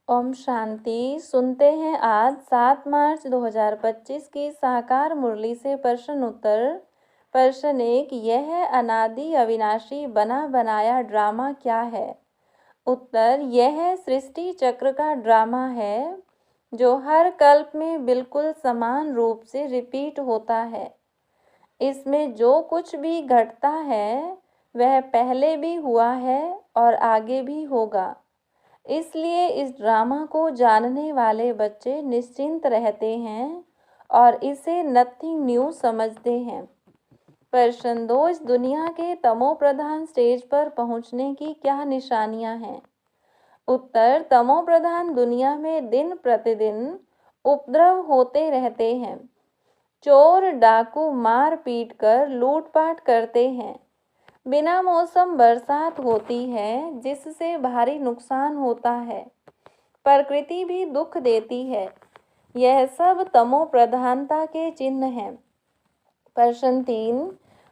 ओम शांति। सुनते हैं आज 7 मार्च 2025 की साकार मुरली से प्रश्न उत्तर। प्रश्न 1, यह अनादि अविनाशी बना बनाया ड्रामा क्या है? उत्तर, यह सृष्टि चक्र का ड्रामा है जो हर कल्प में बिल्कुल समान रूप से रिपीट होता है। इसमें जो कुछ भी घटता है वह पहले भी हुआ है और आगे भी होगा। इसलिए इस ड्रामा को जानने वाले बच्चे निश्चिंत रहते हैं और इसे नथिंग न्यू समझते हैं। प्रश्न 2, इस दुनिया के तमो प्रधान स्टेज पर पहुंचने की क्या निशानियां हैं? उत्तर, तमो प्रधान दुनिया में दिन प्रतिदिन उपद्रव होते रहते हैं। चोर डाकू मार पीट कर लूटपाट करते हैं। बिना मौसम बरसात होती है जिससे भारी नुकसान होता है। प्रकृति भी दुख देती है। यह सब तमो प्रधानता के चिन्ह हैं। प्रश्न 3,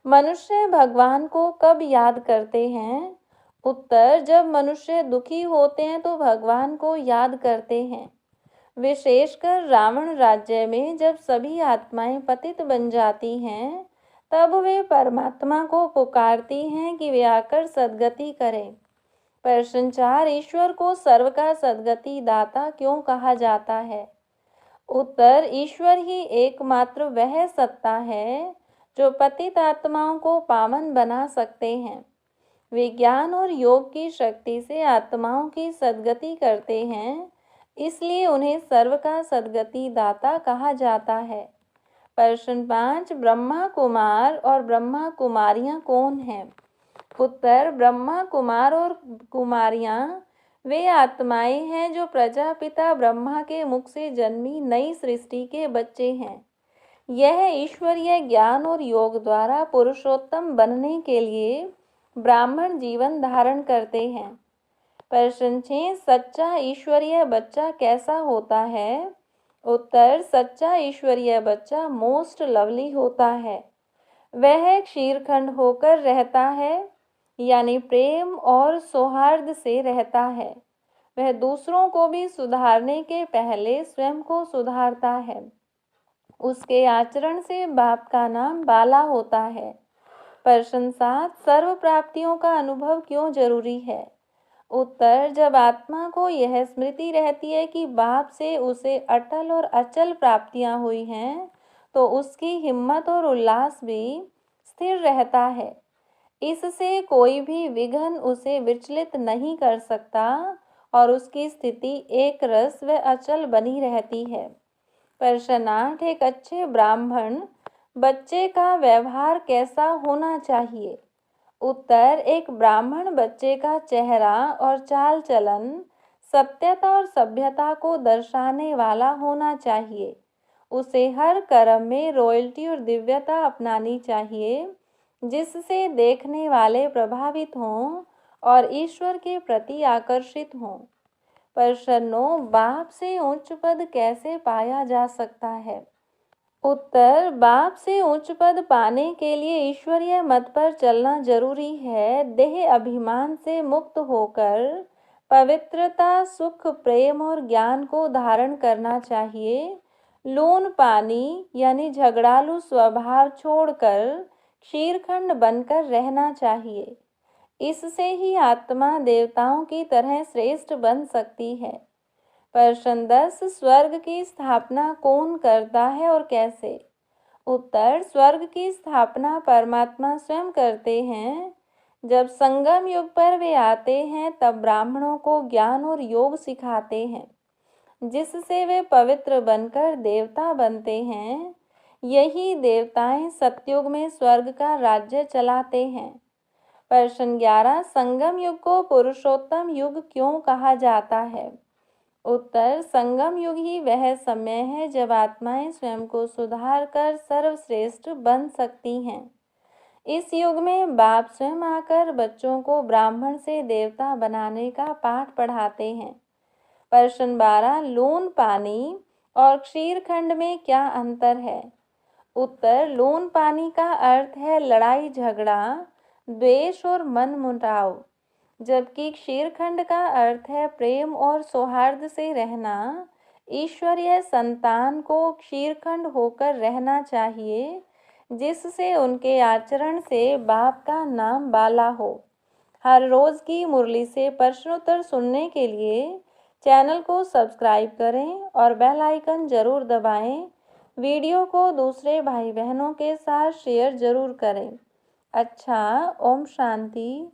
मनुष्य भगवान को कब याद करते हैं? उत्तर, जब मनुष्य दुखी होते हैं तो भगवान को याद करते हैं। विशेषकर रावण राज्य में जब सभी आत्माएं पतित बन जाती हैं तब वे परमात्मा को पुकारती हैं कि वे आकर सद्गति करें। प्रश्न 4, ईश्वर को सर्व का सद्गति दाता क्यों कहा जाता है? उत्तर, ईश्वर ही एकमात्र वह सत्ता है जो पतित आत्माओं को पावन बना सकते हैं। वे ज्ञान और योग की शक्ति से आत्माओं की सद्गति करते हैं, इसलिए उन्हें सर्व का सद्गति दाता कहा जाता है। प्रश्न 5, ब्रह्मा कुमार और ब्रह्मा कुमारियां कौन हैं? उत्तर, ब्रह्मा कुमार और कुमारियां वे आत्माएं हैं जो प्रजापिता ब्रह्मा के मुख से जन्मी नई सृष्टि के बच्चे हैं। यह ईश्वरीय ज्ञान और योग द्वारा पुरुषोत्तम बनने के लिए ब्राह्मण जीवन धारण करते हैं। प्रश्न 6, सच्चा ईश्वरीय बच्चा कैसा होता है? उत्तर, सच्चा ईश्वरीय बच्चा मोस्ट लवली होता है। वह क्षीरखंड होकर रहता है, यानी प्रेम और सौहार्द से रहता है। वह दूसरों को भी सुधारने के पहले स्वयं को सुधारता है। उसके आचरण से बाप का नाम बाला होता है। प्रश्न 7, सर्व प्राप्तियों का अनुभव क्यों जरूरी है? उत्तर, जब आत्मा को यह स्मृति रहती है कि बाप से उसे अटल और अचल प्राप्तियां हुई हैं तो उसकी हिम्मत और उल्लास भी स्थिर रहता है। इससे कोई भी विघ्न उसे विचलित नहीं कर सकता और उसकी स्थिति एक रस व अचल बनी रहती है। प्रश्न 8, एक अच्छे ब्राह्मण बच्चे का व्यवहार कैसा होना चाहिए? उत्तर, एक ब्राह्मण बच्चे का चेहरा और चाल चलन सत्यता और सभ्यता को दर्शाने वाला होना चाहिए। उसे हर कर्म में रॉयल्टी और दिव्यता अपनानी चाहिए जिससे देखने वाले प्रभावित हों और ईश्वर के प्रति आकर्षित हों। प्रश्न 9, बाप से उच्च पद कैसे पाया जा सकता है? उत्तर, बाप से उच्च पद पाने के लिए ईश्वरीय मत पर चलना जरूरी है। देह अभिमान से मुक्त होकर पवित्रता, सुख, प्रेम और ज्ञान को धारण करना चाहिए। लून पानी यानी झगड़ालू स्वभाव छोड़कर क्षीरखंड बनकर रहना चाहिए। इससे ही आत्मा देवताओं की तरह श्रेष्ठ बन सकती है। प्रश्न 10, स्वर्ग की स्थापना कौन करता है और कैसे? उत्तर, स्वर्ग की स्थापना परमात्मा स्वयं करते हैं। जब संगम युग पर वे आते हैं तब ब्राह्मणों को ज्ञान और योग सिखाते हैं जिससे वे पवित्र बनकर देवता बनते हैं। यही देवताएं सतयुग में स्वर्ग का राज्य चलाते हैं। प्रश्न 11, संगम युग को पुरुषोत्तम युग क्यों कहा जाता है? उत्तर, संगम युग ही वह समय है जब आत्माएं स्वयं को सुधार कर सर्वश्रेष्ठ बन सकती हैं। इस युग में बाप स्वयं आकर बच्चों को ब्राह्मण से देवता बनाने का पाठ पढ़ाते हैं। प्रश्न 12, लून पानी और क्षीरखंड में क्या अंतर है? उत्तर, लून पानी का अर्थ है लड़ाई झगड़ा, द्वेष और मनमुटाव। जबकि क्षीरखंड का अर्थ है प्रेम और सौहार्द से रहना। ईश्वरीय संतान को क्षीरखंड होकर रहना चाहिए, जिससे उनके आचरण से बाप का नाम बाला हो। हर रोज की मुरली से प्रश्नोत्तर सुनने के लिए चैनल को सब्सक्राइब करें और बेल आइकन जरूर दबाएं। वीडियो को दूसरे भाई बहनों के साथ शेयर जरूर करें। अच्छा, ओम शांति।